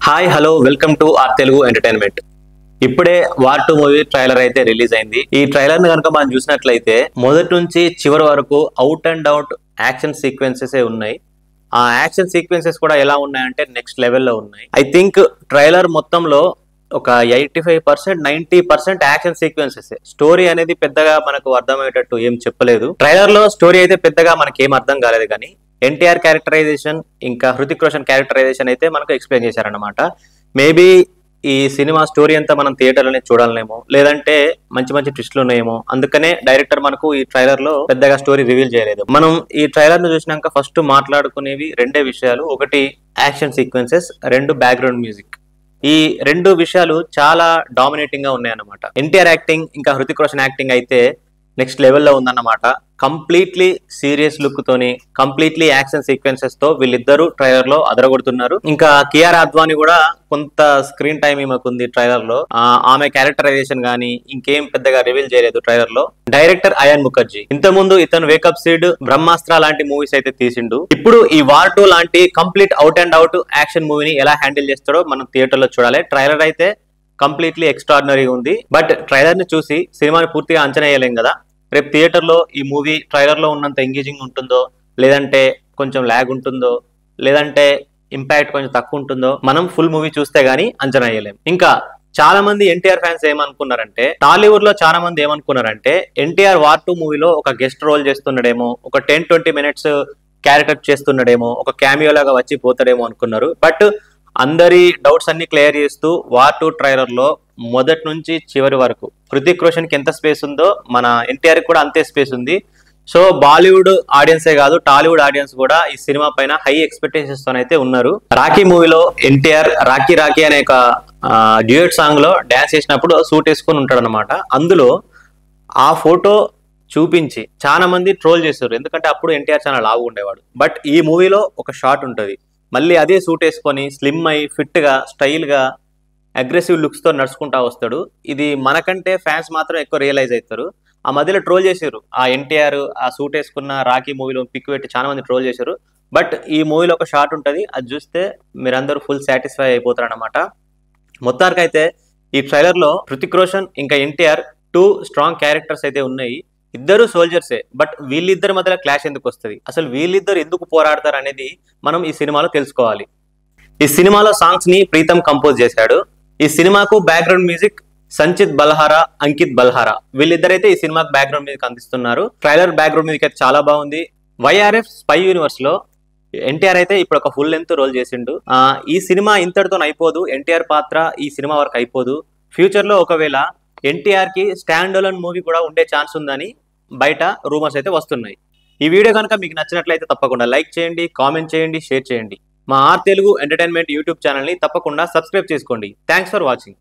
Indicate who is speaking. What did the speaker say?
Speaker 1: Hi hello welcome to R Telugu entertainment. ఇప్పుడే War 2 movie trailer అయితే release అయింది. ఈ ట్రైలర్ ని కనుక మనం చూసినట్లయితే మొదటి నుంచి చివరి వరకు out and out action sequences ఉన్నాయి. ఆ యాక్షన్ సీక్వెన్సెస్ కూడా ఎలా ఉన్నాయంటే నెక్స్ట్ లెవెల్లో ఉన్నాయి. ఐ థింక్ ట్రైలర్ మొత్తంలో ఒక 85% 90% యాక్షన్ సీక్వెన్సెస్. స్టోరీ అనేది పెద్దగా మనకు అర్థమయ్యేటట్టు ఏం చెప్పలేదు. ట్రైలర్ లో స్టోరీ అయితే పెద్దగా మనకి ఏం అర్థం కాలేదు, కానీ ఎన్టీఆర్ క్యారెక్టరైజేషన్ ఇంకా హృతిక్ రోషన్ క్యారెక్టరైజేషన్ అయితే మనకు ఎక్స్ప్లెయిన్ చేశారన్నమాట. మేబీ ఈ సినిమా స్టోరీ అంతా మనం థియేటర్లోనే చూడాలనేమో, లేదంటే మంచి మంచి ట్విస్ట్లు ఉన్నాయేమో, అందుకనే డైరెక్టర్ మనకు ఈ ట్రైలర్ లో పెద్దగా స్టోరీ రివీల్ చేయలేదు. మనం ఈ ట్రైలర్ ను చూసినాక ఫస్ట్ మాట్లాడుకునేవి రెండే విషయాలు. ఒకటి యాక్షన్ సీక్వెన్సెస్, రెండు బ్యాక్గ్రౌండ్ మ్యూజిక్. ఈ రెండు విషయాలు చాలా డామినేటింగ్ గా ఉన్నాయన్నమాట. ఎన్టీఆర్ యాక్టింగ్ ఇంకా హృతిక్ రోషన్ యాక్టింగ్ అయితే నెక్స్ట్ లెవెల్లో ఉందన్నమాట. కంప్లీట్లీ సీరియస్ లుక్ తోని, కంప్లీట్లీ యాక్షన్ సీక్వెన్సెస్ తో వీళ్ళిద్దరూ ట్రైలర్ లో అదరగొడుతున్నారు. ఇంకా కియారా అద్వానీ కూడా కొంత స్క్రీన్ టైం ఈమెకు ఉంది ట్రైలర్ లో. ఆమె క్యారెక్టరైజేషన్ గానీ ఇంకేం పెద్దగా రివీల్ చేయలేదు ట్రైలర్ లో. డైరెక్టర్ అయాన్ ముఖర్జీ, ఇంతకుముందు ఇతను వేకప్ సీడ్, బ్రహ్మాస్త్ర లాంటి మూవీస్ అయితే తీసిండు. ఇప్పుడు ఈ వార్ 2 లాంటి complete out and out action మూవీని ఎలా హ్యాండిల్ చేస్తాడో మనం థియేటర్ లో చూడాలి. ట్రైలర్ అయితే కంప్లీట్లీ ఎక్స్ట్రాడినరీ ఉంది. బట్ ట్రైలర్ ని చూసి సినిమాని పూర్తిగా అంచనా వేయలేం కదా. రేపు థియేటర్ లో ఈ మూవీ ట్రైలర్ లో ఉన్నంత ఎంగేజింగ్ ఉంటుందో, లేదంటే కొంచెం ల్యాగ్ ఉంటుందో, లేదంటే ఇంపాక్ట్ కొంచెం తక్కువ ఉంటుందో మనం ఫుల్ మూవీ చూస్తే గానీ అంచనా వేయలేం. ఇంకా చాలా మంది ఎన్టీఆర్ ఫ్యాన్స్ ఏమనుకున్నారంటే, టాలీవుడ్ లో చాలా మంది ఏమనుకున్నారంటే ఎన్టీఆర్ వార్ 2 మూవీలో ఒక గెస్ట్ రోల్ చేస్తున్నాడేమో, ఒక 10-20 మినిట్స్ క్యారెక్టర్ చేస్తున్నాడేమో, ఒక క్యామియో లాగా వచ్చి పోతాడేమో అనుకున్నారు. బట్ అందరి డౌట్స్ అన్ని క్లియర్ చేస్తూ వార్ 2 ట్రైలర్ లో మొదటి నుంచి చివరి వరకు హృతిక్ రోషన్ కి ఎంత స్పేస్ ఉందో మన ఎన్టీఆర్ కూడా అంతే స్పేస్ ఉంది. సో బాలీవుడ్ ఆడియన్సే కాదు, టాలీవుడ్ ఆడియన్స్ కూడా ఈ సినిమా పైన హై ఎక్స్పెక్టేషన్స్ తో అయితే ఉన్నారు. రాఖీ మూవీలో ఎన్టీఆర్ రాఖీ రాఖీ అనే ఒక డ్యూయట్ సాంగ్ లో డాన్స్ చేసినప్పుడు సూట్ వేసుకొని ఉంటాడు అనమాట. అందులో ఆ ఫోటో చూపించి చాలా మంది ట్రోల్ చేశారు, ఎందుకంటే అప్పుడు ఎన్టీఆర్ చాలా లావు ఉండేవాడు. బట్ ఈ మూవీలో ఒక షాట్ ఉంటది, మళ్ళీ అదే సూట్ వేసుకొని స్లిమ్ అయి ఫిట్ గా స్టైల్ గా అగ్రెసివ్ లుక్స్ తో నడుచుకుంటా వస్తాడు. ఇది మనకంటే ఫ్యాన్స్ మాత్రం ఎక్కువ రియలైజ్ అవుతారు. ఆ మధ్యలో ట్రోల్ చేశారు, ఆ ఎన్టీఆర్ ఆ సూట్ వేసుకున్న రాఖీ మూవీలో పిక్ పెట్టి చాలా మంది ట్రోల్ చేశారు. బట్ ఈ మూవీలో ఒక షాట్ ఉంటది, అది చూస్తే మీరందరూ ఫుల్ సాటిస్ఫై అయిపోతారు అనమాట. మొత్తానికైతే ఈ ట్రైలర్ లో హృతిక్ రోషన్ ఇంకా ఎన్టీఆర్ 2 స్ట్రాంగ్ క్యారెక్టర్స్ అయితే ఉన్నాయి. ఇద్దరు సోల్జర్సే, బట్ వీళ్ళిద్దరి మధ్యలో క్లాష్ ఎందుకు వస్తుంది, అసలు వీళ్ళిద్దరు ఎందుకు పోరాడతారు అనేది మనం ఈ సినిమాలో తెలుసుకోవాలి. ఈ సినిమాలో సాంగ్స్ ని ప్రీతం కంపోజ్ చేశాడు. ఈ సినిమాకు బ్యాక్గ్రౌండ్ మ్యూజిక్ సంచిత్ బల్హారా, అంకిత్ బల్హారా, వీళ్ళిద్దరైతే ఈ సినిమాకు బ్యాక్గ్రౌండ్ మ్యూజిక్ అందిస్తున్నారు. ట్రైలర్ బ్యాక్గ్రౌండ్ మ్యూజిక్ అయితే చాలా బాగుంది. వైఆర్ఎఫ్ స్పై యూనివర్స్ లో ఎన్టీఆర్ అయితే ఇప్పుడు ఒక ఫుల్ లెంత్ రోల్ చేసిండు. ఈ సినిమా ఇంతటితో అయిపోదు, ఎన్టీఆర్ పాత్ర ఈ సినిమా వరకు అయిపోదు. ఫ్యూచర్ లో ఒకవేళ ఎన్టీఆర్ కి స్టాండ్ అలోన్ మూవీ కూడా ఉండే ఛాన్స్ ఉందని బయట రూమర్స్ అయితే వస్తున్నాయి. ఈ వీడియో కనుక మీకు నచ్చినట్లయితే తప్పకుండా లైక్ చేయండి, కామెంట్ చేయండి, షేర్ చేయండి. మా R Telugu entertainment YouTube channel ని తప్పకుండా సబ్స్క్రైబ్ చేసుకోండి. Thanks for watching.